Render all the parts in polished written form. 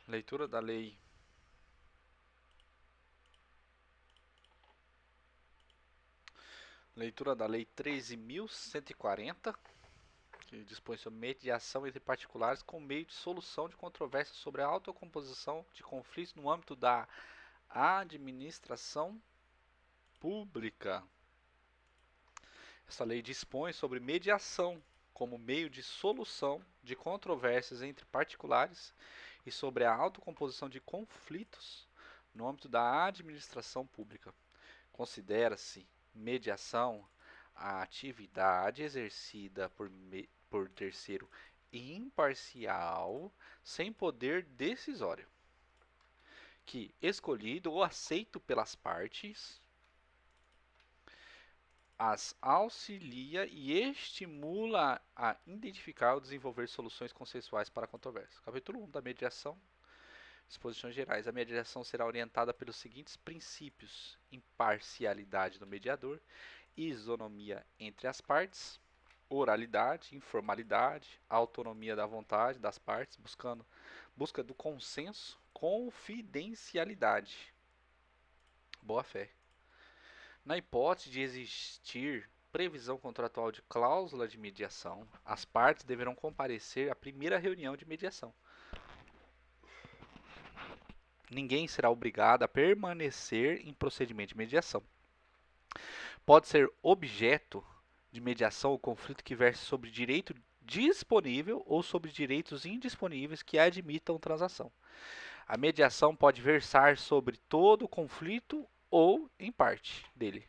Leitura da lei. Leitura da lei 13.140, que dispõe sobre mediação entre particulares com meio de solução de controvérsias sobre a autocomposição de conflitos no âmbito da administração pública. Essa lei dispõe sobre mediação como meio de solução de controvérsias entre particulares e sobre a autocomposição de conflitos no âmbito da administração pública. Considera-se mediação a atividade exercida por terceiro imparcial sem poder decisório, que, escolhido ou aceito pelas partes, as auxilia e estimula a identificar ou desenvolver soluções consensuais para a controvérsia. Capítulo 1 da mediação. Disposições gerais. A mediação será orientada pelos seguintes princípios: imparcialidade do mediador, isonomia entre as partes, oralidade, informalidade, autonomia da vontade das partes, busca do consenso, confidencialidade, boa-fé. Na hipótese de existir previsão contratual de cláusula de mediação, as partes deverão comparecer à primeira reunião de mediação. Ninguém será obrigado a permanecer em procedimento de mediação. Pode ser objeto de mediação o conflito que verse sobre direito disponível ou sobre direitos indisponíveis que admitam transação. A mediação pode versar sobre todo o conflito ou em parte dele.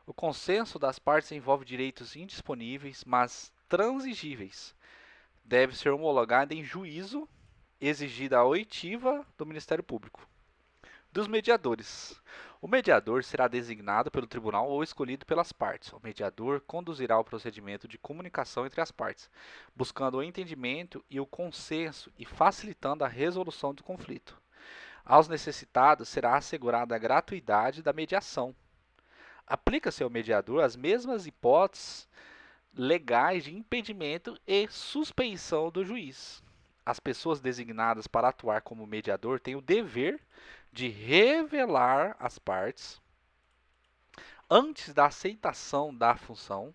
O consenso das partes envolve direitos indisponíveis, mas transigíveis. Deve ser homologada em juízo, exigida a oitiva do Ministério Público. Dos mediadores. O mediador será designado pelo tribunal ou escolhido pelas partes. O mediador conduzirá o procedimento de comunicação entre as partes, buscando o entendimento e o consenso e facilitando a resolução do conflito. Aos necessitados será assegurada a gratuidade da mediação. Aplica-se ao mediador as mesmas hipóteses legais de impedimento e suspeição do juiz. As pessoas designadas para atuar como mediador têm o dever de revelar às partes, antes da aceitação da função,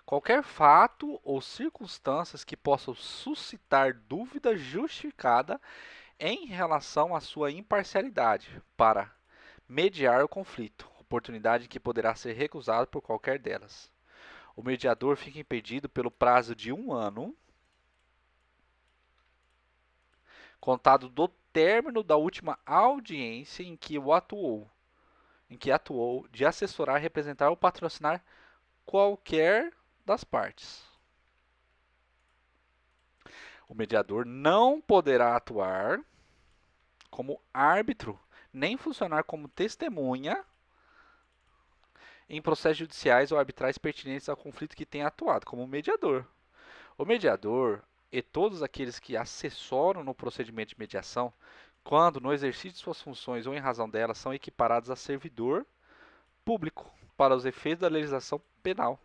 qualquer fato ou circunstâncias que possam suscitar dúvida justificada em relação à sua imparcialidade para mediar o conflito, oportunidade que poderá ser recusada por qualquer delas. O mediador fica impedido pelo prazo de 1 ano, contado do término da última audiência em que atuou de assessorar, representar ou patrocinar qualquer das partes. O mediador não poderá atuar como árbitro, nem funcionar como testemunha em processos judiciais ou arbitrais pertinentes ao conflito que tenha atuado, como mediador. O mediador e todos aqueles que assessoram no procedimento de mediação, quando no exercício de suas funções ou em razão delas, são equiparados a servidor público para os efeitos da legislação penal.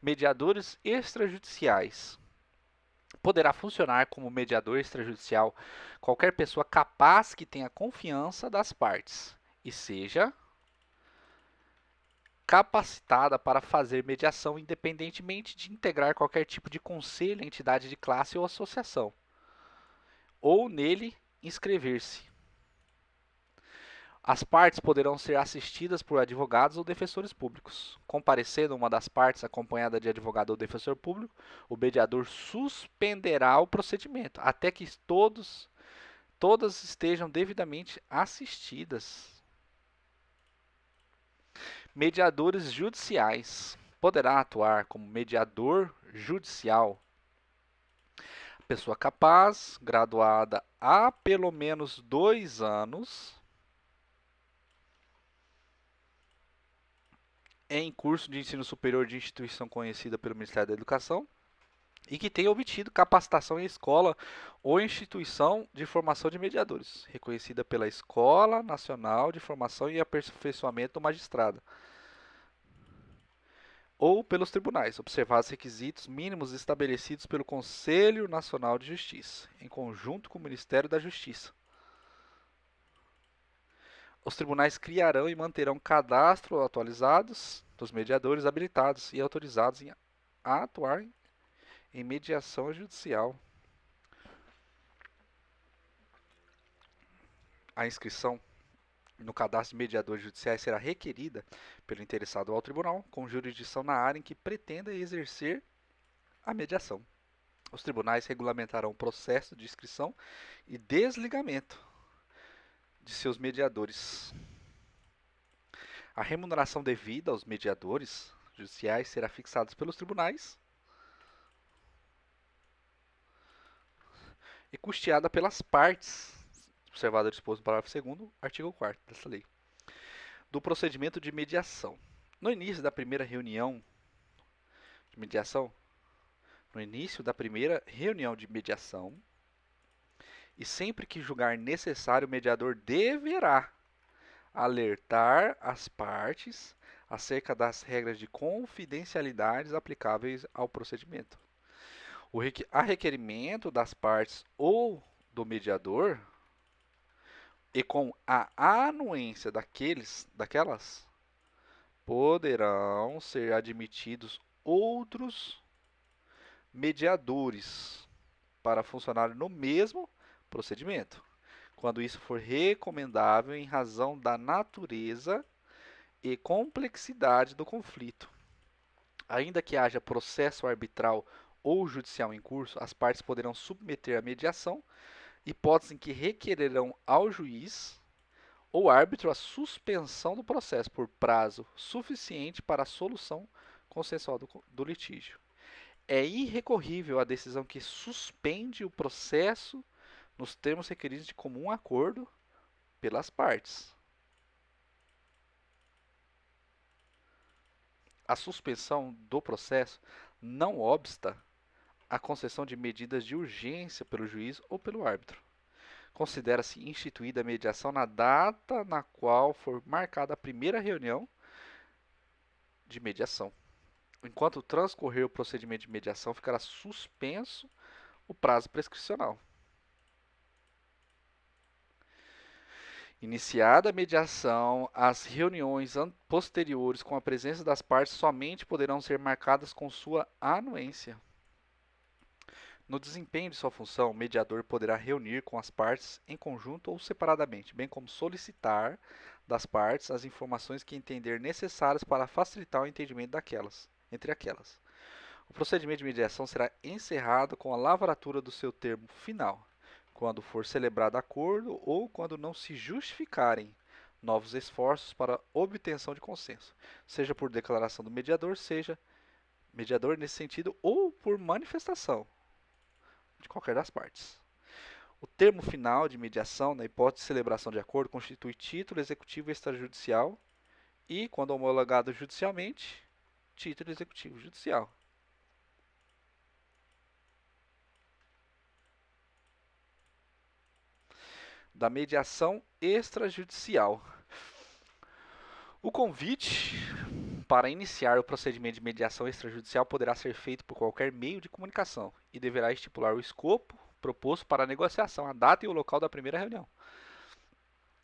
Mediadores extrajudiciais. Poderá funcionar como mediador extrajudicial qualquer pessoa capaz que tenha confiança das partes e seja capacitada para fazer mediação independentemente de integrar qualquer tipo de conselho, entidade de classe ou associação, ou nele inscrever-se. As partes poderão ser assistidas por advogados ou defensores públicos. Comparecendo uma das partes acompanhada de advogado ou defensor público, o mediador suspenderá o procedimento até que todas estejam devidamente assistidas. Mediadores judiciais. Poderá atuar como mediador judicial pessoa capaz, graduada há pelo menos 2 anos em curso de ensino superior de instituição conhecida pelo Ministério da Educação e que tenha obtido capacitação em escola ou instituição de formação de mediadores, reconhecida pela Escola Nacional de Formação e Aperfeiçoamento do Magistrado. ou pelos tribunais, observados os requisitos mínimos estabelecidos pelo Conselho Nacional de Justiça, em conjunto com o Ministério da Justiça. Os tribunais criarão e manterão cadastros atualizados dos mediadores habilitados e autorizados a atuar em mediação judicial. A inscrição no cadastro de mediadores judiciais será requerida pelo interessado ao tribunal com jurisdição na área em que pretenda exercer a mediação. Os tribunais regulamentarão o processo de inscrição e desligamento de seus mediadores. A remuneração devida aos mediadores judiciais será fixada pelos tribunais e custeada pelas partes, observado o disposto no parágrafo 2º, artigo 4º dessa lei, do procedimento de mediação. No início da primeira reunião de mediação, e sempre que julgar necessário, o mediador deverá alertar as partes acerca das regras de confidencialidade aplicáveis ao procedimento. A requerimento das partes ou do mediador e com a anuência daquelas, poderão ser admitidos outros mediadores para funcionar no mesmo procedimento, quando isso for recomendável em razão da natureza e complexidade do conflito. Ainda que haja processo arbitral ou judicial em curso, as partes poderão submeter à mediação hipótese em que requererão ao juiz ou árbitro a suspensão do processo por prazo suficiente para a solução consensual do litígio. É irrecorrível a decisão que suspende o processo nos termos requeridos de comum acordo pelas partes. A suspensão do processo não obsta a concessão de medidas de urgência pelo juiz ou pelo árbitro. Considera-se instituída a mediação na data na qual for marcada a primeira reunião de mediação. Enquanto transcorrer o procedimento de mediação, ficará suspenso o prazo prescricional. Iniciada a mediação, as reuniões posteriores com a presença das partes somente poderão ser marcadas com sua anuência. No desempenho de sua função, o mediador poderá reunir com as partes em conjunto ou separadamente, bem como solicitar das partes as informações que entender necessárias para facilitar o entendimento entre aquelas. O procedimento de mediação será encerrado com a lavratura do seu termo final, quando for celebrado acordo ou quando não se justificarem novos esforços para obtenção de consenso, seja por declaração do mediador, seja mediador nesse sentido, ou por manifestação de qualquer das partes. O termo final de mediação, na hipótese de celebração de acordo, constitui título executivo extrajudicial e, quando homologado judicialmente, título executivo judicial. Da mediação extrajudicial. O convite para iniciar o procedimento de mediação extrajudicial poderá ser feito por qualquer meio de comunicação e deverá estipular o escopo proposto para a negociação, a data e o local da primeira reunião.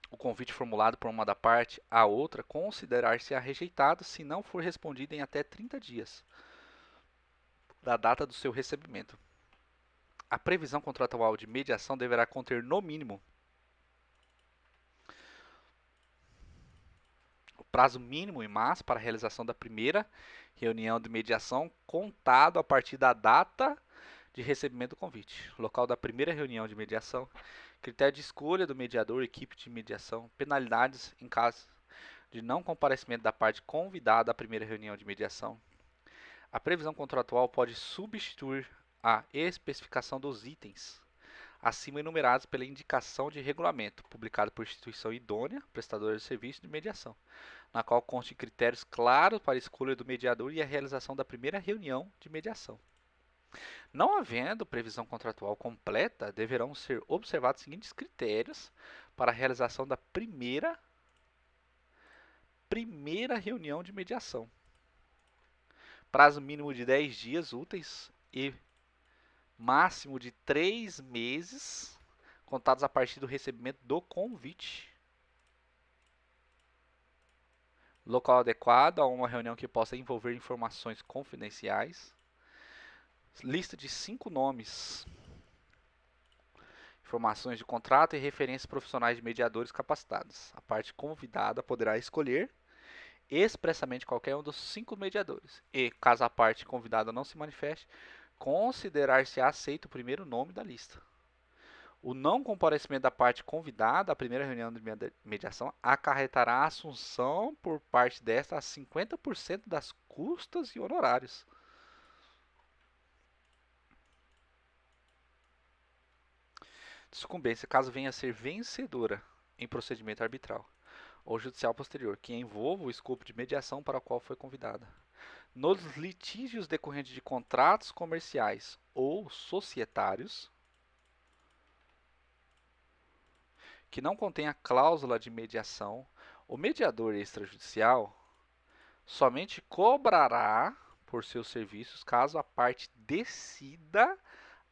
O convite formulado por uma da parte à outra considerar-se-á rejeitado se não for respondido em até 30 dias da data do seu recebimento. A previsão contratual de mediação deverá conter, no mínimo, o prazo mínimo e máximo para a realização da primeira reunião de mediação, contado a partir da data de recebimento do convite, local da primeira reunião de mediação, critério de escolha do mediador, equipe de mediação, penalidades em caso de não comparecimento da parte convidada à primeira reunião de mediação. A previsão contratual pode substituir a especificação dos itens acima enumerados pela indicação de regulamento, publicado por instituição idônea, prestadora de serviço de mediação, na qual conste critérios claros para a escolha do mediador e a realização da primeira reunião de mediação. Não havendo previsão contratual completa, deverão ser observados os seguintes critérios para a realização da primeira reunião de mediação. prazo mínimo de 10 dias úteis e máximo de 3 meses, contados a partir do recebimento do convite. Local adequado a uma reunião que possa envolver informações confidenciais. Lista de 5 nomes. Informações de contrato e referências profissionais de mediadores capacitados. A parte convidada poderá escolher expressamente qualquer um dos 5 mediadores. E, caso a parte convidada não se manifeste, considerar-se aceito o primeiro nome da lista. O não comparecimento da parte convidada à primeira reunião de mediação acarretará a assunção por parte desta a 50% das custas e honorários. Sucumbência, caso venha a ser vencedora em procedimento arbitral ou judicial posterior, que envolva o escopo de mediação para o qual foi convidada. Nos litígios decorrentes de contratos comerciais ou societários, que não contenha cláusula de mediação, o mediador extrajudicial somente cobrará por seus serviços caso a parte decida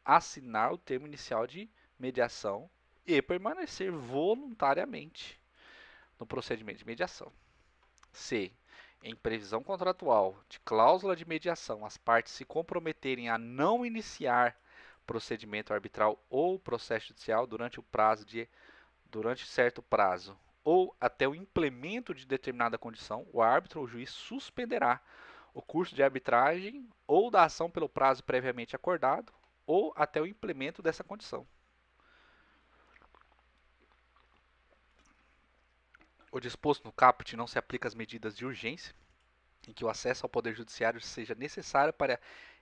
assinar o termo inicial de mediação e permanecer voluntariamente no procedimento de mediação. Se, em previsão contratual de cláusula de mediação, as partes se comprometerem a não iniciar procedimento arbitral ou processo judicial durante certo prazo ou até o implemento de determinada condição, o árbitro ou juiz suspenderá o curso de arbitragem ou da ação pelo prazo previamente acordado ou até o implemento dessa condição. O disposto no caput não se aplica às medidas de urgência em que o acesso ao poder judiciário seja necessário para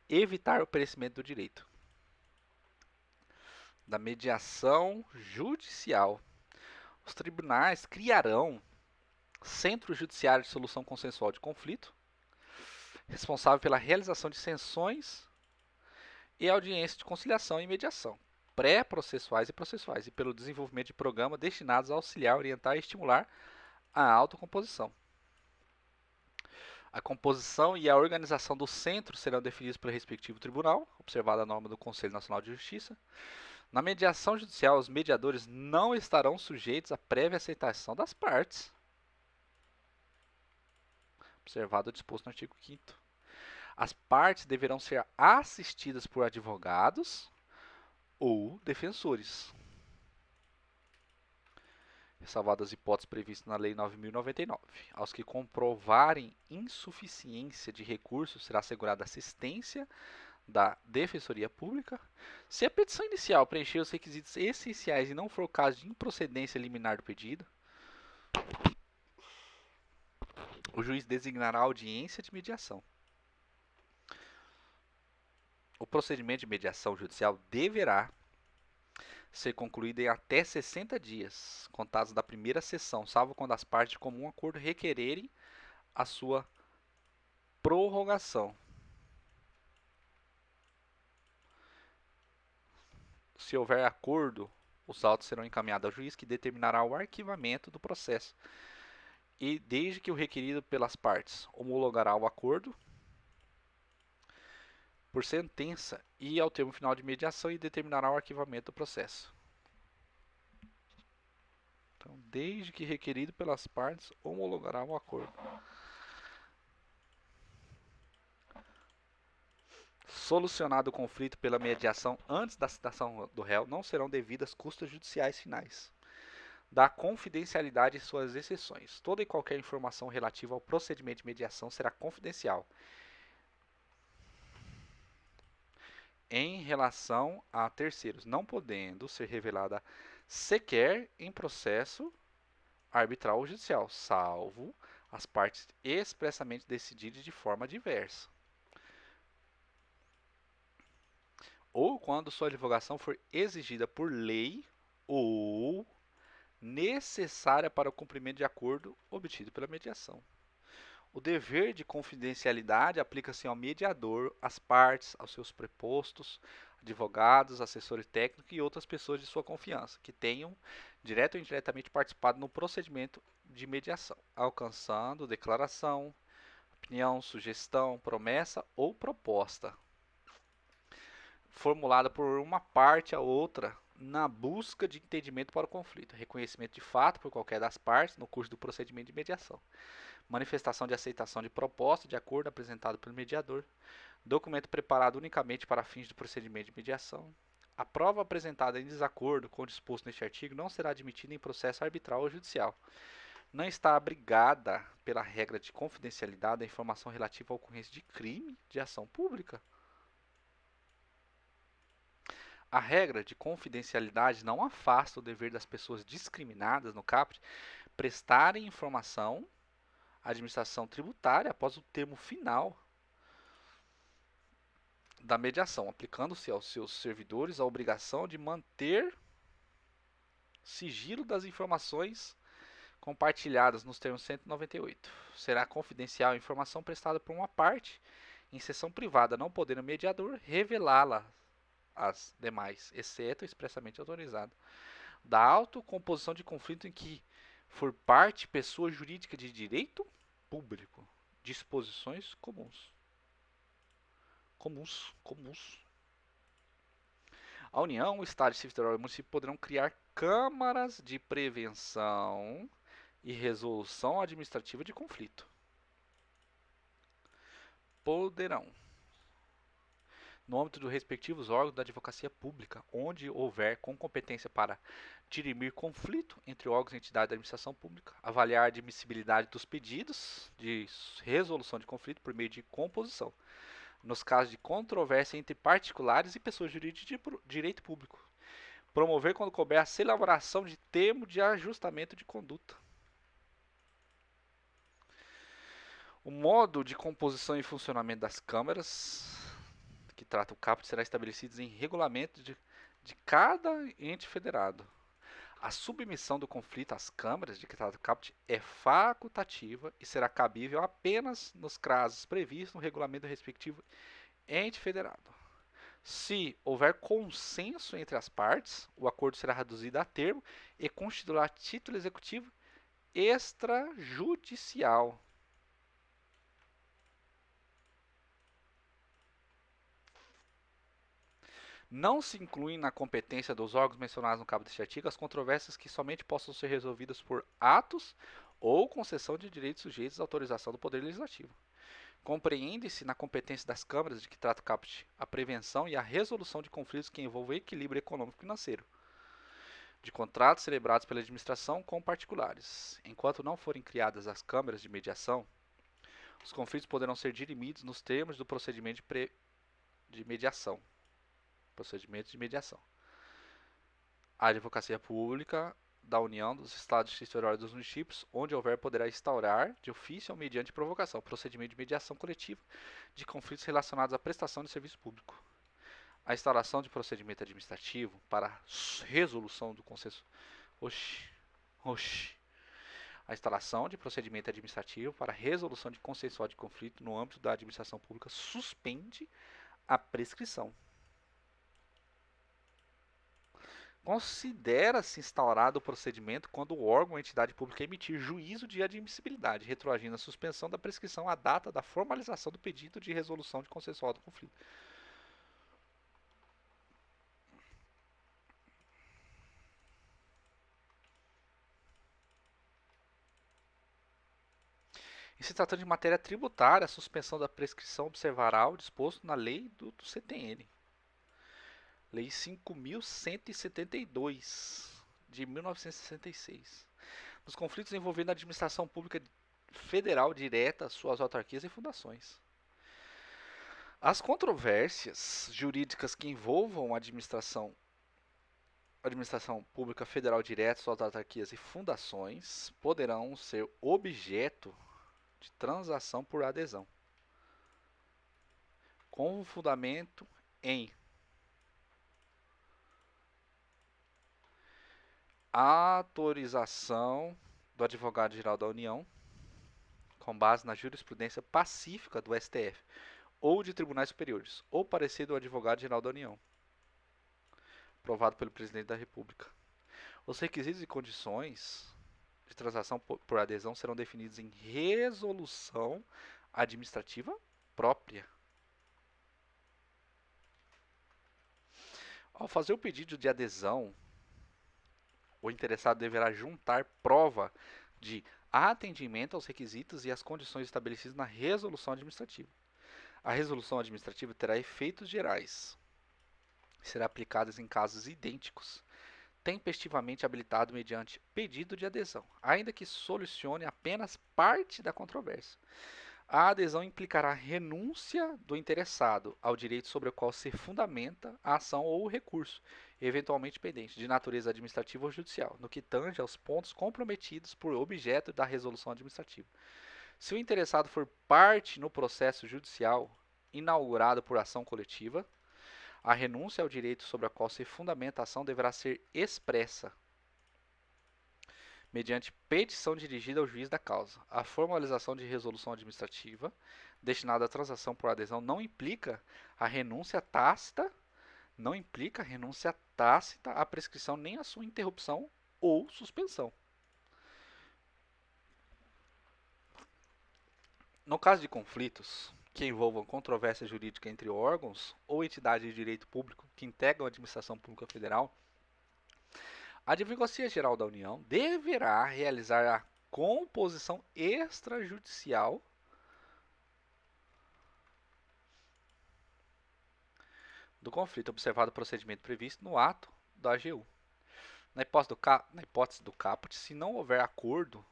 evitar o perecimento do direito. Da mediação judicial. Os tribunais criarão Centro Judiciário de Solução Consensual de Conflito, responsável pela realização de sessões e audiências de conciliação e mediação, pré-processuais e processuais, e pelo desenvolvimento de programas destinados a auxiliar, orientar e estimular a autocomposição. A composição e a organização do centro serão definidos pelo respectivo tribunal, observada a norma do Conselho Nacional de Justiça. Na mediação judicial, os mediadores não estarão sujeitos à prévia aceitação das partes, observado o disposto no artigo 5º. As partes deverão ser assistidas por advogados ou defensores, ressalvadas as hipóteses previstas na Lei 9.099. Aos que comprovarem insuficiência de recursos, será assegurada assistência da Defensoria Pública. Se a petição inicial preencher os requisitos essenciais e não for o caso de improcedência liminar do pedido, o juiz designará audiência de mediação. O procedimento de mediação judicial deverá ser concluído em até 60 dias, contados da primeira sessão, salvo quando as partes de comum acordo requererem a sua prorrogação. Se houver acordo, os autos serão encaminhados ao juiz, que determinará o arquivamento do processo. E desde que o requerido pelas partes homologará o acordo por sentença e ao termo final de mediação e determinará o arquivamento do processo. Então, desde que requerido pelas partes homologará o acordo. Solucionado o conflito pela mediação antes da citação do réu, não serão devidas custas judiciais finais. Da confidencialidade e suas exceções. Toda e qualquer informação relativa ao procedimento de mediação será confidencial em relação a terceiros, não podendo ser revelada sequer em processo arbitral ou judicial, salvo as partes expressamente decididas de forma diversa, ou quando sua divulgação for exigida por lei ou necessária para o cumprimento de acordo obtido pela mediação. O dever de confidencialidade aplica-se ao mediador, às partes, aos seus prepostos, advogados, assessores técnicos e outras pessoas de sua confiança, que tenham, direto ou indiretamente, participado no procedimento de mediação, alcançando declaração, opinião, sugestão, promessa ou proposta, formulada por uma parte a outra na busca de entendimento para o conflito, reconhecimento de fato por qualquer das partes no curso do procedimento de mediação, manifestação de aceitação de proposta de acordo apresentado pelo mediador, documento preparado unicamente para fins do procedimento de mediação. A prova apresentada em desacordo com o disposto neste artigo não será admitida em processo arbitral ou judicial. Não está abrigada pela regra de confidencialidade a informação relativa à ocorrência de crime de ação pública. A regra de confidencialidade não afasta o dever das pessoas discriminadas no caput prestarem informação à administração tributária após o termo final da mediação, aplicando-se aos seus servidores a obrigação de manter sigilo das informações compartilhadas nos termos 198. Será confidencial a informação prestada por uma parte em sessão privada, não podendo o mediador revelá-la às demais, exceto expressamente autorizado. Da autocomposição de conflito em que for parte pessoa jurídica de direito público. Disposições comuns. A União, o Estado, o Distrito Federal e o município poderão criar câmaras de prevenção e resolução administrativa de conflito. Poderão, no âmbito dos respectivos órgãos da advocacia pública, onde houver com competência para dirimir conflito entre órgãos e entidades da administração pública, avaliar a admissibilidade dos pedidos de resolução de conflito por meio de composição, nos casos de controvérsia entre particulares e pessoas jurídicas de direito público, promover quando couber a celebração de termo de ajustamento de conduta. O modo de composição e funcionamento das câmaras que trata o caput será estabelecidos em regulamento de cada ente federado. A submissão do conflito às câmaras de que trata o caput é facultativa e será cabível apenas nos casos previstos no regulamento do respectivo ente federado. Se houver consenso entre as partes, o acordo será reduzido a termo e constituirá título executivo extrajudicial. Não se incluem na competência dos órgãos mencionados no caput deste artigo as controvérsias que somente possam ser resolvidas por atos ou concessão de direitos sujeitos à autorização do Poder Legislativo. Compreende-se na competência das câmaras de que trata o caput a prevenção e a resolução de conflitos que envolvam equilíbrio econômico e financeiro, de contratos celebrados pela administração com particulares. Enquanto não forem criadas as câmaras de mediação, os conflitos poderão ser dirimidos nos termos do procedimento de mediação. A advocacia pública da União, dos Estados, Distrito Federal e dos municípios, onde houver, poderá instaurar, de ofício ou mediante provocação, procedimento de mediação coletiva de conflitos relacionados à prestação de serviço público. A instauração de procedimento administrativo para resolução do consenso. A instalação de procedimento administrativo para resolução de consensual de conflito no âmbito da administração pública suspende a prescrição. Considera-se instaurado o procedimento quando o órgão ou entidade pública emitir juízo de admissibilidade, retroagindo a suspensão da prescrição à data da formalização do pedido de resolução de consensual do conflito. Em se tratando de matéria tributária, a suspensão da prescrição observará o disposto na lei do CTN. Lei 5.172, de 1966. Nos conflitos envolvendo a administração pública federal direta, suas autarquias e fundações. As controvérsias jurídicas que envolvam a administração pública federal direta, suas autarquias e fundações poderão ser objeto de transação por adesão, com fundamento em autorização do Advogado-Geral da União, com base na jurisprudência pacífica do STF ou de tribunais superiores, ou parecer do Advogado-Geral da União, aprovado pelo Presidente da República. Os requisitos e condições de transação por adesão serão definidos em resolução administrativa própria. Ao fazer o pedido de adesão, o interessado deverá juntar prova de atendimento aos requisitos e às condições estabelecidas na resolução administrativa. A resolução administrativa terá efeitos gerais e será aplicada em casos idênticos, tempestivamente habilitado mediante pedido de adesão, ainda que solucione apenas parte da controvérsia. A adesão implicará renúncia do interessado ao direito sobre o qual se fundamenta a ação ou o recurso, eventualmente pendente, de natureza administrativa ou judicial, no que tange aos pontos comprometidos por objeto da resolução administrativa. Se o interessado for parte no processo judicial inaugurado por ação coletiva, a renúncia ao direito sobre o qual se fundamenta a ação deverá ser expressa, mediante petição dirigida ao juiz da causa. A formalização de resolução administrativa destinada à transação por adesão não implica a renúncia tácita à prescrição nem a sua interrupção ou suspensão. No caso de conflitos que envolvam controvérsia jurídica entre órgãos ou entidades de direito público que integram a administração pública federal, a Advocacia Geral da União deverá realizar a composição extrajudicial do conflito, observado o procedimento previsto no ato da AGU. Na hipótese do caput, se não houver acordo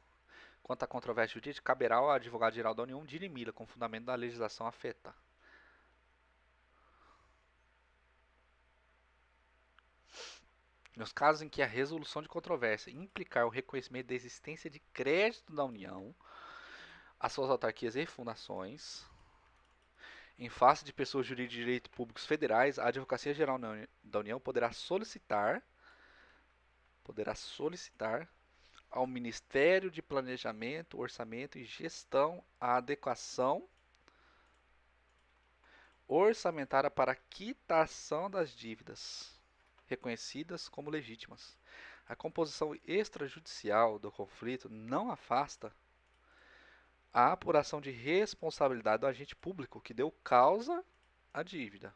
quanto à controvérsia jurídica, caberá ao Advogado-Geral da União dirimí-la com fundamento da legislação afeta. Nos casos em que a resolução de controvérsia implicar o reconhecimento da existência de crédito da União, as suas autarquias e fundações, em face de pessoas jurídicas de direito públicos federais, a Advocacia Geral da União poderá solicitar ao Ministério de Planejamento, Orçamento e Gestão a adequação orçamentária para a quitação das dívidas reconhecidas como legítimas. A composição extrajudicial do conflito não afasta a apuração de responsabilidade do agente público que deu causa à dívida,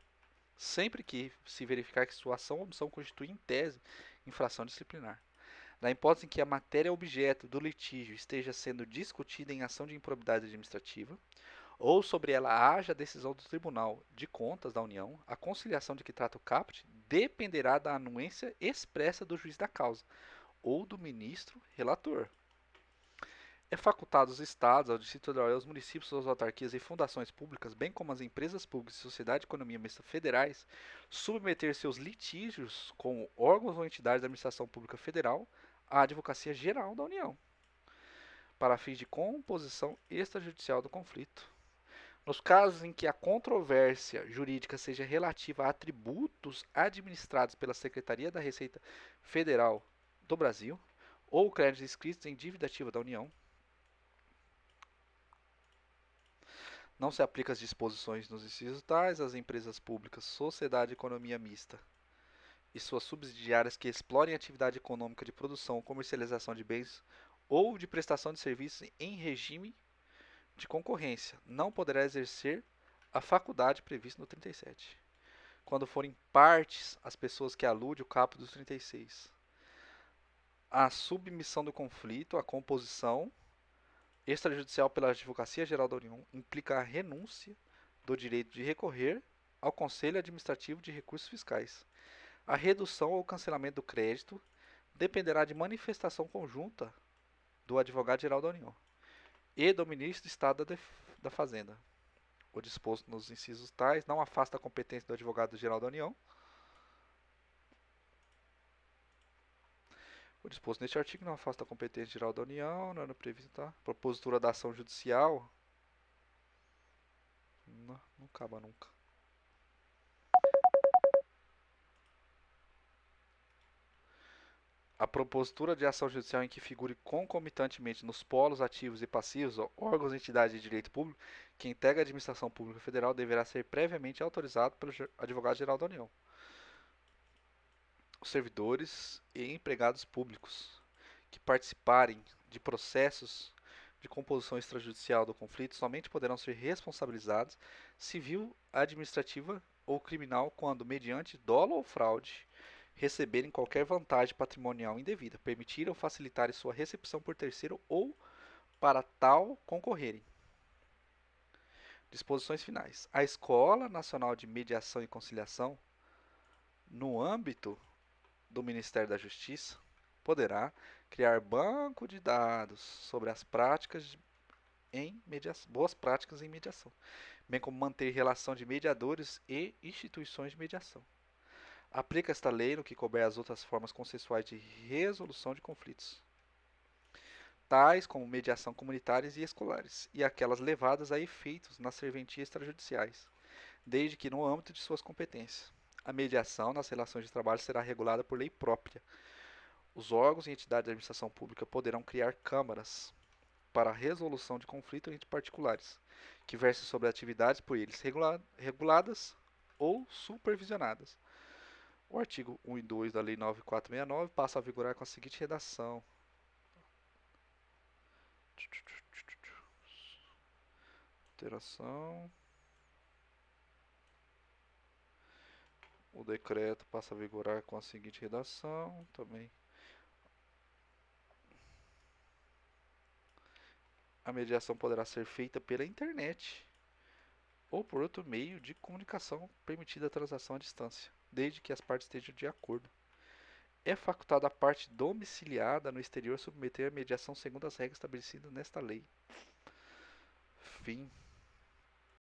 sempre que se verificar que sua ação ou omissão constitui em tese infração disciplinar. Na hipótese em que a matéria objeto do litígio esteja sendo discutida em ação de improbidade administrativa, ou sobre ela haja decisão do Tribunal de Contas da União, a conciliação de que trata o caput dependerá da anuência expressa do juiz da causa ou do ministro relator. É facultado aos estados, ao Distrito Federal e aos municípios, suas autarquias e fundações públicas, bem como as empresas públicas e sociedade de economia mista federais, submeter seus litígios com órgãos ou entidades da administração pública federal à Advocacia Geral da União, para fins de composição extrajudicial do conflito. Nos casos em que a controvérsia jurídica seja relativa a tributos administrados pela Secretaria da Receita Federal do Brasil ou créditos inscritos em dívida ativa da União, não se aplicam as disposições nos incisos tais às empresas públicas, sociedade de economia mista e suas subsidiárias que explorem atividade econômica de produção ou comercialização de bens ou de prestação de serviços em regime de concorrência, não poderá exercer a faculdade prevista no 37, quando forem partes as pessoas que alude o caput dos 36. A submissão do conflito, a composição extrajudicial pela Advocacia Geral da União implica a renúncia do direito de recorrer ao Conselho Administrativo de Recursos Fiscais. A redução ou cancelamento do crédito dependerá de manifestação conjunta do Advogado-Geral da União e do Ministro do Estado da Fazenda. O disposto nos incisos tais não afasta a competência do Advogado-Geral da União. O disposto neste artigo não afasta a competência geral da União, não é previsto, tá? Propositura da ação judicial. Não acaba nunca. A propositura de ação judicial em que figure concomitantemente nos polos ativos e passivos órgãos e entidades de direito público que integram a administração pública federal deverá ser previamente autorizado pelo Advogado-Geral da União. Os servidores e empregados públicos que participarem de processos de composição extrajudicial do conflito somente poderão ser responsabilizados civil, administrativa ou criminal quando, mediante dolo ou fraude, receberem qualquer vantagem patrimonial indevida, permitir ou facilitar sua recepção por terceiro ou para tal concorrerem. Disposições finais. A Escola Nacional de Mediação e Conciliação, no âmbito do Ministério da Justiça, poderá criar banco de dados sobre as práticas em mediação, boas práticas em mediação, bem como manter relação de mediadores e instituições de mediação. Aplica esta lei no que couber as outras formas consensuais de resolução de conflitos, tais como mediação comunitárias e escolares, e aquelas levadas a efeitos nas serventias extrajudiciais, desde que no âmbito de suas competências. A mediação nas relações de trabalho será regulada por lei própria. Os órgãos e entidades da administração pública poderão criar câmaras para a resolução de conflitos entre particulares, que versem sobre atividades por eles reguladas ou supervisionadas. O artigo 1 e 2 da Lei 9469 passa a vigorar com a seguinte redação. Alteração. O decreto passa a vigorar com a seguinte redação também. A mediação poderá ser feita pela internet ou por outro meio de comunicação permitida a transação à distância, desde que as partes estejam de acordo. É facultado à parte domiciliada no exterior submeter a mediação segundo as regras estabelecidas nesta lei. Fim.